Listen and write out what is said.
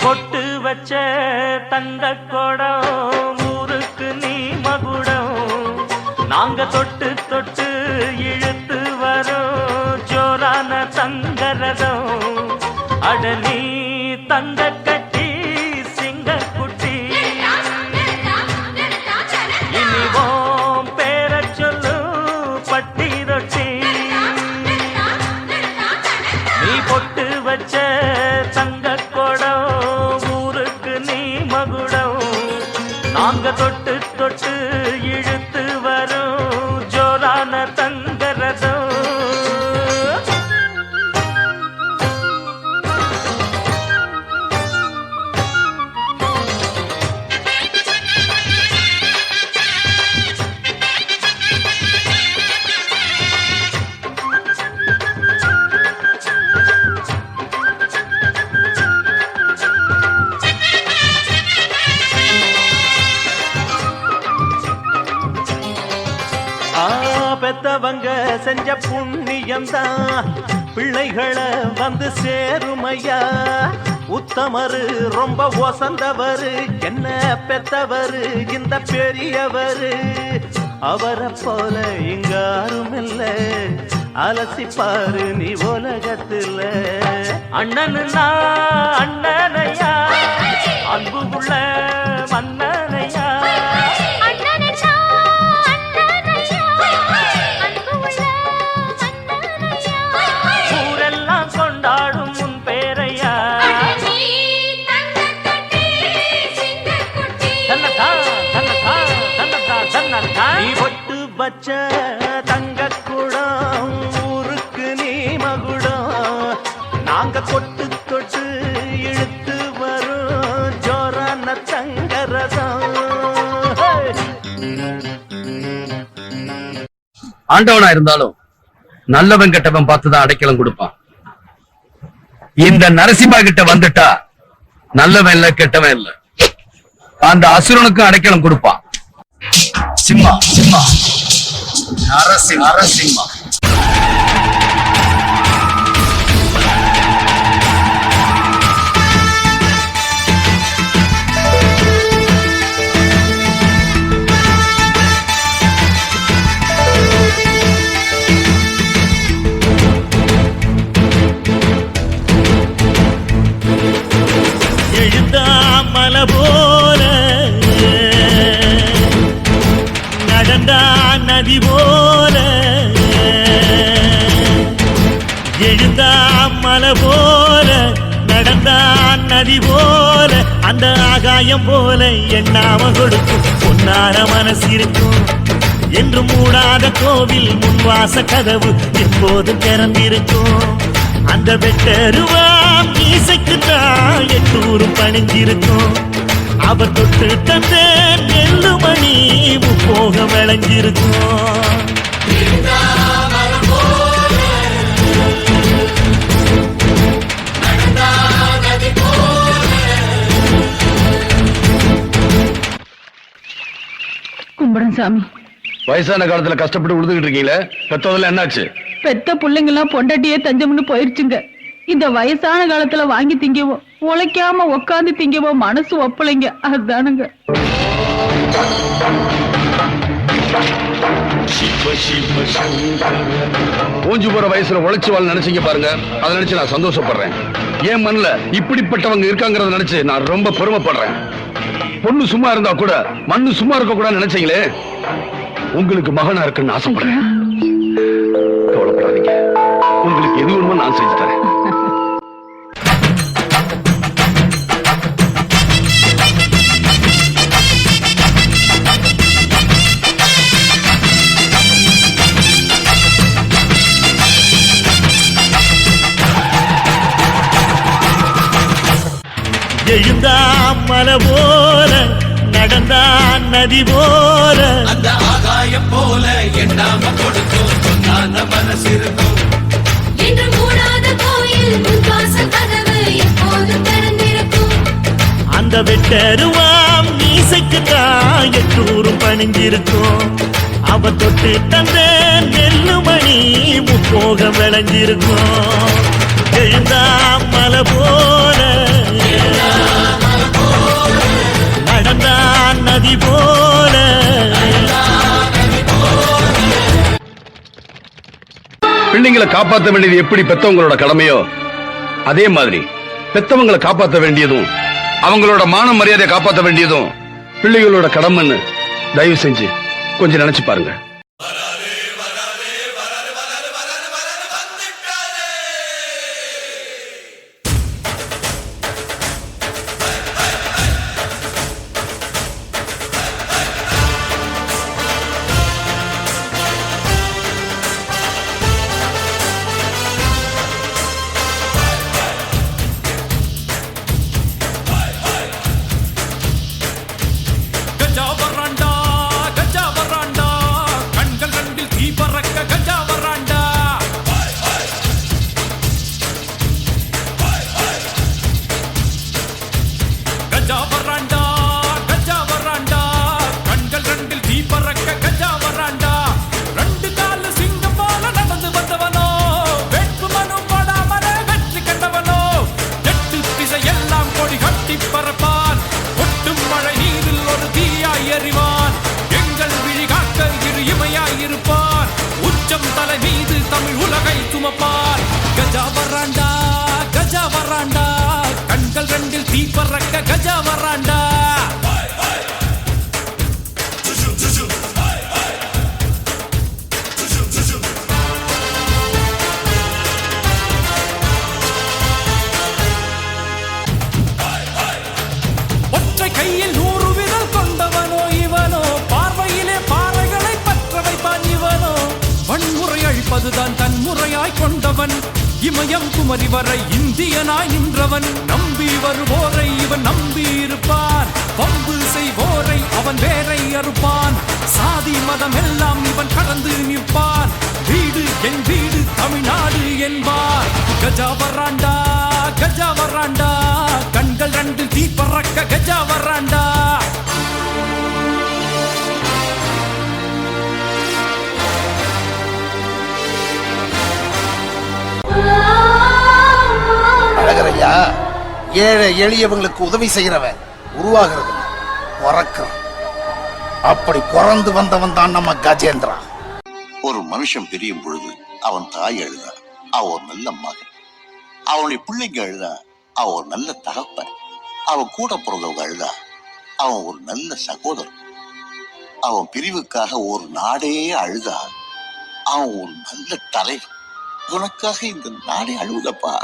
பொட்டு வச்ச தங்க கொடம் ஊருக்கு நீ மகுடம் நாங்க தொட்டு தொட்டு இழுத்து வரோம் ஜோரான தங்கரதம் அடலி தங்க கட்டி சிங்க குட்டி இனிவோம் பேர சொல்லு பட்டி ரொட்டி நீ பொட்டு வச்ச தங்க கொடம் ஊருக்கு நீ மகுடம் நாங்க தொட்டு தொட்டு இழுத்து வரும் ஜோரான தங்கரதம் பெத்தவங்க செஞ்ச புண்ணியம்தான் பிள்ளைகளை வந்து சேருமையா உத்தமரு ரொம்ப ஒசந்தவரு என்ன பெத்தவரு இந்த பெரியவரு அவரை போல இங்க யாரும் இல்ல அலசிப்பாரு நீ உலகத்துல அண்ணனுன்னா அண்ணனையா அன்பு உள்ள மன்னனையா வச்ச தங்க குடம் ஊருக்கு நீ மகுடம் நாங்க கொட்டு தொட்டு இழுத்து வரும் ஜோரான தங்கரதம் ஆண்டவனா இருந்தாலும் நல்லவன் கெட்டவன் பார்த்துதான் அடைக்கலம் கொடுப்பான். இந்த நரசிம்மா கிட்ட வந்துட்டா நல்லவன் இல்ல கெட்டவன் இல்ல அந்த அசுரனுக்கும் அடைக்கலம் கொடுப்பான். சிம்மா சிம்மா நரசிம்மா நரசிம்மா எழுந்தாமல போல நடந்தா நதி போல எழுந்தாமல போல நடந்தா நதி போல அந்த ஆகாயம் போல எண்ணாம கொடுக்கும் பொன்னான மனசு இருக்கும் என்று மூடாத கோவில் முன்வாச கதவு எப்போது திறந்திருக்கும் அந்த வெட்டருவாம் மீசைக்குத்தான் எட்டூரும் பணிஞ்சிருக்கும் அவ தொட்டு தந்த நெல்லு மணி முப்போக விளைஞ்சிருக்கும் கும்பிடும் சாமி. வயசான காலத்துல கஷ்டப்பட்டு உழுதுகிட்டு இருக்கீங்களே பெத்ததுல என்னாச்சு? பெத்த பிள்ளைங்க எல்லாம் பொண்டாட்டியே தஞ்சம்னு போயிருச்சுங்க. இந்த வயசான காலத்துல வாங்கி திங்கவோ உழைக்காம உக்காந்து திங்கவோ மனசு ஒப்பலைங்க. அதுதானுங்க. ஊஞ்சு போற வயசுல உழைச்சு வாழ் நினைச்சீங்க பாருங்க. அதை நினைச்சு நான் சந்தோஷப்படுறேன். ஏன் மண்ணுல இப்படிப்பட்டவங்க இருக்காங்கறத நினைச்சு நான் ரொம்ப பெருமைப்படுறேன். பொண்ணு சும்மா இருந்தா கூட மண்ணு சும்மா இருக்க கூட நினைச்சீங்களே, உங்களுக்கு மகனா இருக்குன்னு ஆசைப்படுறேன். கவலைப்படாதீங்க, உங்களுக்கு எது வேணுமோ நான் செஞ்சு தரேன். எழுந்தா மலை போல நடந்தா நதி போல அந்த ஆகாயம் போல எண்ணாம கொடுக்கும் பொன்னான மனசு இருக்கும் என்று மூடாத கோயில் முன்வாச கதவு எப்போதும் திறந்திருக்கும் அந்த வெட்டருவாம் மீசைக்குத்தான் எட்டூரும் பணிஞ்சிருக்கும் அவ தொட்டு தந்த நெல்லு மணி முப்போக விளைஞ்சிருக்கும் எழுந்தா மலை போல நதி போல. பிள்ளைங்களை காப்பாற்ற வேண்டியது எப்படி பெத்தவங்களோட கடமையோ அதே மாதிரி பெத்தவங்களை காப்பாற்ற வேண்டியதும் அவங்களோட மான மரியாதையை காப்பாற்ற வேண்டியதும் பிள்ளைகளோட கடமைன்னு தயவு செஞ்சு கொஞ்சம் நினைச்சு பாருங்க. அதுதான் தன் முறையாய் கொண்டவன். இமயம் குமரி வரை இந்தியனாய் நின்றவன். நம்பி வருவோரை இவன் நம்பி இருப்பான். பம்பு செய்வோரை அவன் வேரை அறுப்பான். சாதி மதம் எல்லாம் இவன் கடந்து நிற்பான். வீடு என் வீடு தமிழ்நாடு என்பார். கஜா வராண்டா கஜா வராண்டா, கண்கள் ரெண்டு தீ பறக்க கஜா வராண்டா. அழகரையா, ஏழை எளியவங்களுக்கு உதவி செய்யறவன் உருவாகிறது பிறக்கிறான். அப்படி பிறந்து வந்தவன் தான் நம்ம கஜேந்திரா. ஒரு மனுஷன் பிரியும் பொழுது அவன் தாய் அழுதா அவன் ஒரு நல்ல மகன், அவனுடைய பிள்ளைங்க அழுதா அவன் ஒரு நல்ல தகப்பன், அவன் கூட பிறந்தவங்க அழுதா அவன் ஒரு நல்ல சகோதரன், அவன் பிரிவுக்காக ஒரு நாடே அழுதா அவன் ஒரு நல்ல தலைவன். உனக்காக இந்த நாடே அழுதப்பா.